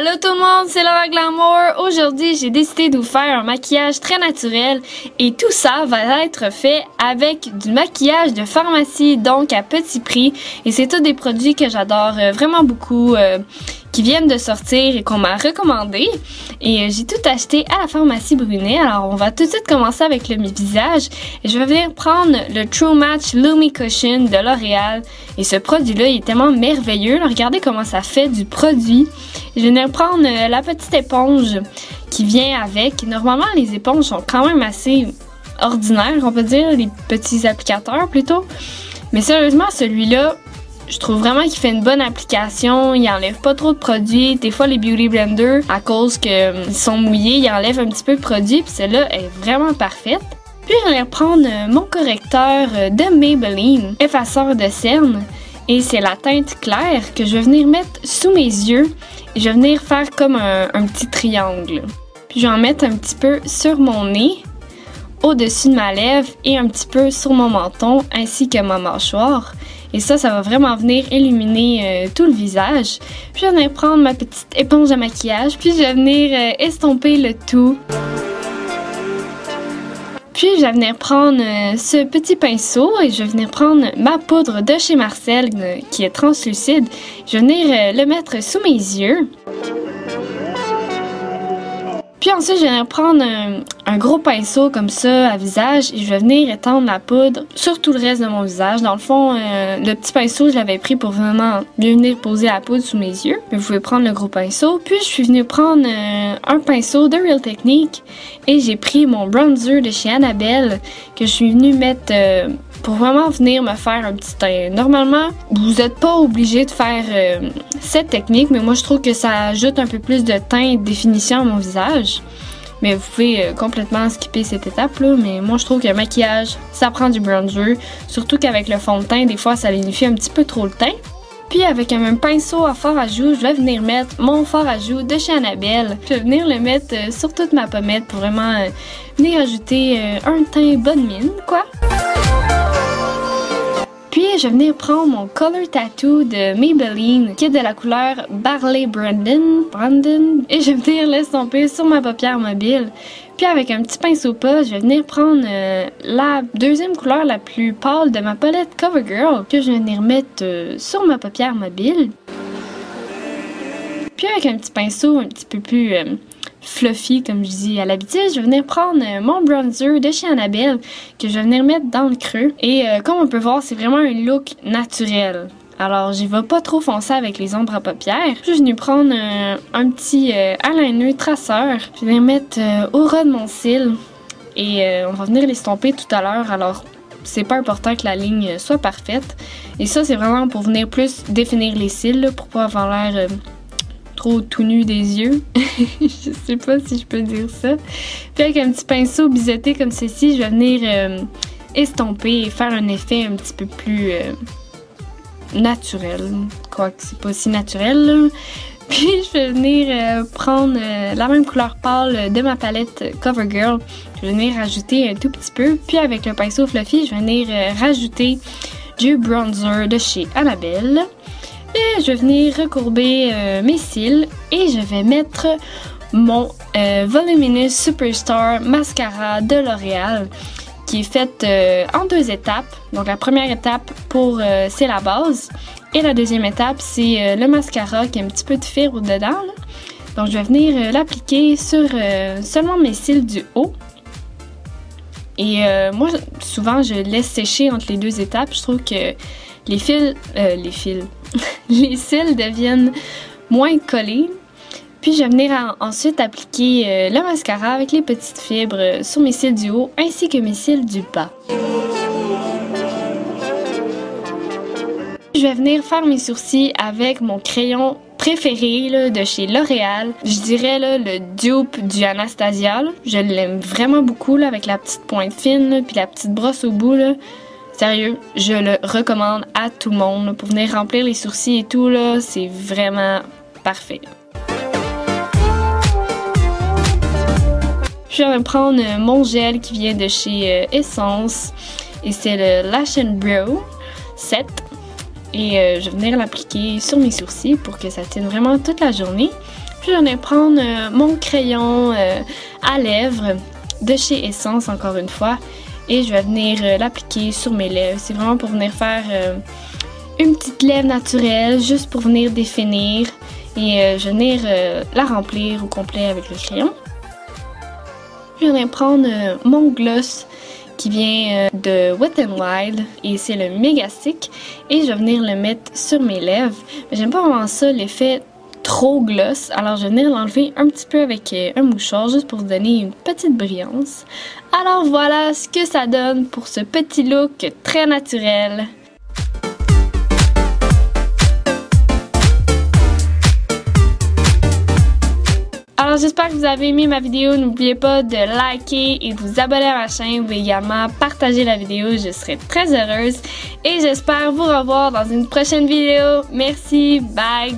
Allô tout le monde, c'est Laura Glamour. Aujourd'hui, j'ai décidé de vous faire un maquillage très naturel et tout ça va être fait avec du maquillage de pharmacie, donc à petit prix. Et c'est tous des produits que j'adore vraiment beaucoup, qui viennent de sortir et qu'on m'a recommandé. Et j'ai tout acheté à la pharmacie Brunet. Alors on va tout de suite commencer avec le visage. Et je vais venir prendre le True Match Lumi Cushion de L'Oréal. Et ce produit-là, il est tellement merveilleux. Là, regardez comment ça fait du produit. Je vais venir prendre la petite éponge qui vient avec. Normalement, les éponges sont quand même assez ordinaires, on peut dire, les petits applicateurs plutôt. Mais sérieusement, celui-là, je trouve vraiment qu'il fait une bonne application. Il enlève pas trop de produits. Des fois, les Beauty Blender, à cause qu'ils sont mouillés, ils enlèvent un petit peu de produit. Puis celle-là est vraiment parfaite. Puis je vais prendre mon correcteur de Maybelline, effaceur de cernes. Et c'est la teinte claire que je vais venir mettre sous mes yeux. Et je vais venir faire comme un petit triangle. Puis je vais en mettre un petit peu sur mon nez, au-dessus de ma lèvre et un petit peu sur mon menton ainsi que ma mâchoire. Et ça va vraiment venir illuminer tout le visage. Puis je vais venir prendre ma petite éponge à maquillage, puis je vais venir estomper le tout. Puis je vais venir prendre ce petit pinceau et je vais venir prendre ma poudre de chez Marcel qui est translucide. Je vais venir le mettre sous mes yeux. Puis ensuite, je vais venir prendre un gros pinceau comme ça à visage et je vais venir étendre la poudre sur tout le reste de mon visage. Dans le fond, le petit pinceau, je l'avais pris pour vraiment bien venir poser la poudre sous mes yeux. Mais vous pouvez prendre le gros pinceau. Puis je suis venue prendre un pinceau de Real Technique et j'ai pris mon bronzer de chez Annabelle que je suis venue mettre pour vraiment venir me faire un petit teint. Normalement, vous n'êtes pas obligé de faire cette technique, mais moi je trouve que ça ajoute un peu plus de teint et de définition à mon visage. Mais vous pouvez complètement skipper cette étape-là, mais moi je trouve que le maquillage, ça prend du bronzer, surtout qu'avec le fond de teint, des fois ça linifie un petit peu trop le teint. Puis avec un même pinceau à fard à joues, je vais venir mettre mon fard à joues de chez Annabelle. Je vais venir le mettre sur toute ma pommette pour vraiment venir ajouter un teint bonne mine, quoi. Puis je vais venir prendre mon Color Tattoo de Maybelline qui est de la couleur Barley Brandon et je vais venir l'estomper sur ma paupière mobile. Puis avec un petit pinceau pas, je vais venir prendre la deuxième couleur la plus pâle de ma palette CoverGirl que je vais venir mettre sur ma paupière mobile. Puis avec un petit pinceau un petit peu plus fluffy, comme je dis à l'habitude, je vais venir prendre mon bronzer de chez Annabelle que je vais venir mettre dans le creux. Et comme on peut voir, c'est vraiment un look naturel. Alors, j'y vais pas trop foncer avec les ombres à paupières. Je vais venir prendre un petit eyeliner traceur. Je vais venir mettre au ras de mon cil. Et on va venir l'estomper tout à l'heure. Alors, c'est pas important que la ligne soit parfaite. Et ça, c'est vraiment pour venir plus définir les cils, là, pour pas avoir l'air trop tout nu des yeux. Je sais pas si je peux dire ça. Puis avec un petit pinceau biseauté comme ceci, je vais venir estomper et faire un effet un petit peu plus naturel. Quoique c'est pas si naturel, là. Puis je vais venir prendre la même couleur pâle de ma palette CoverGirl. Je vais venir rajouter un tout petit peu. Puis avec le pinceau fluffy, je vais venir rajouter du bronzer de chez Annabelle. Et je vais venir recourber mes cils et je vais mettre mon Voluminous Superstar Mascara de L'Oréal qui est faite en deux étapes. Donc la première étape c'est la base et la deuxième étape c'est le mascara qui a un petit peu de fibre dedans, là. Donc je vais venir l'appliquer sur seulement mes cils du haut. Et moi souvent je laisse sécher entre les deux étapes. Je trouve que les cils deviennent moins collés. Puis je vais venir ensuite appliquer le mascara avec les petites fibres sur mes cils du haut ainsi que mes cils du bas. Je vais venir faire mes sourcils avec mon crayon préféré là, de chez L'Oréal. Je dirais là, le dupe du Anastasia. Là. Je l'aime vraiment beaucoup là, avec la petite pointe fine là, puis la petite brosse au bout. Là. Sérieux, je le recommande à tout le monde là, pour venir remplir les sourcils et tout, là, c'est vraiment parfait. Je vais prendre mon gel qui vient de chez Essence et c'est le Lash and Brow Set. Et je vais venir l'appliquer sur mes sourcils pour que ça tienne vraiment toute la journée. Puis Puis j'en ai prendre mon crayon à lèvres de chez Essence encore une fois. Et je vais venir l'appliquer sur mes lèvres. C'est vraiment pour venir faire une petite lèvre naturelle, juste pour venir définir. Et je vais venir la remplir au complet avec le crayon. Puis je vais prendre mon gloss qui vient de Wet n Wild et c'est le Mega Stick. Et je vais venir le mettre sur mes lèvres. Mais j'aime pas vraiment ça, l'effet trop gloss. Alors je vais venir l'enlever un petit peu avec un mouchoir juste pour vous donner une petite brillance. Alors voilà ce que ça donne pour ce petit look très naturel. Alors j'espère que vous avez aimé ma vidéo, n'oubliez pas de liker et de vous abonner à ma chaîne, vous pouvez également partager la vidéo, je serai très heureuse et j'espère vous revoir dans une prochaine vidéo. Merci, bye!